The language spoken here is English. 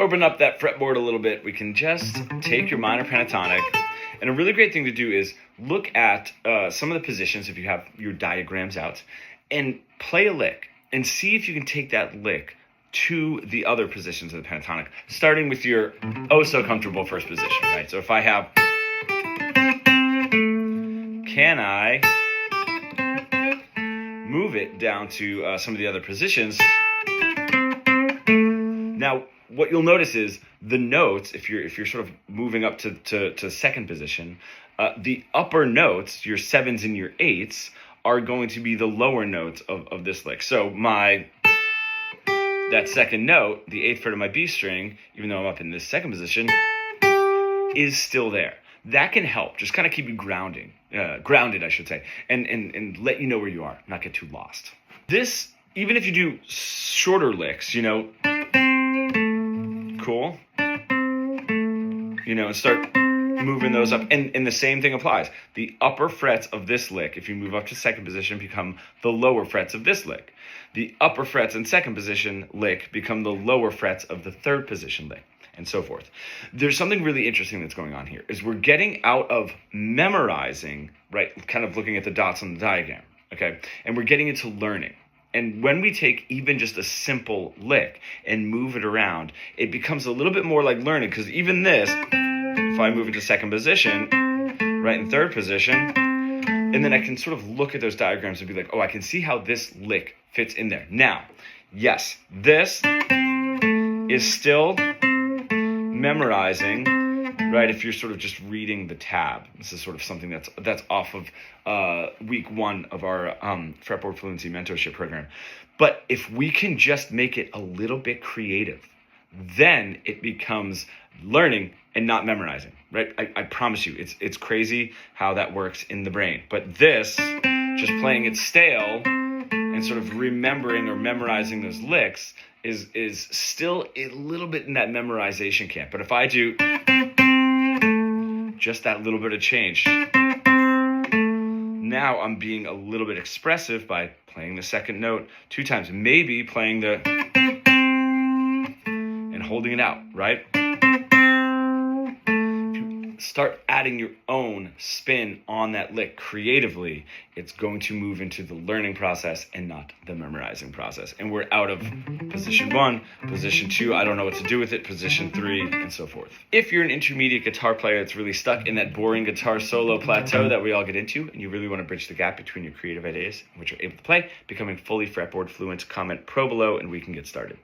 Open up that fretboard a little bit. We can just take your minor pentatonic. And a really great thing to do is look at some of the positions if you have your diagrams out and play a lick and see if you can take that lick to the other positions of the pentatonic, starting with your oh so comfortable first position, right? So if I have, can I move it down to some of the other positions? Now, what you'll notice is the notes, if you're sort of moving up to second position, the upper notes, your sevens and your eights, are going to be the lower notes of this lick. So that second note, the eighth fret of my B string, even though I'm up in this second position, is still there. That can help, just kind of keep you grounded, I should say, and let you know where you are, not get too lost. This, even if you do shorter licks, cool, and start moving those up, and the same thing applies. The upper frets of this lick, if you move up to second position, become the lower frets of this lick. The upper frets in second position lick become the lower frets of the third position lick, and so forth. There's something really interesting that's going on here, is we're getting out of memorizing, right, kind of looking at the dots on the diagram, okay, and we're getting into learning. And when we take even just a simple lick and move it around, it becomes a little bit more like learning, because even this, if I move into second position, right in third position, and then I can sort of look at those diagrams and be like, oh, I can see how this lick fits in there. Now, yes, this is still memorizing, right? If you're sort of just reading the tab, this is sort of something that's off of week 1 of our Fretboard Fluency mentorship program. But if we can just make it a little bit creative, then it becomes learning and not memorizing, right? I promise you, it's crazy how that works in the brain. But this, just playing it stale and sort of remembering or memorizing those licks is still a little bit in that memorization camp. But if I do just that little bit of change, now I'm being a little bit expressive by playing the second note 2 times, maybe playing the and holding it out, right? Start adding your own spin on that lick creatively, it's going to move into the learning process and not the memorizing process. And we're out of position 1, position 2, I don't know what to do with it, position 3, and so forth. If you're an intermediate guitar player that's really stuck in that boring guitar solo plateau that we all get into, and you really want to bridge the gap between your creative ideas and what you're able to play, becoming fully fretboard fluent, comment pro below and we can get started.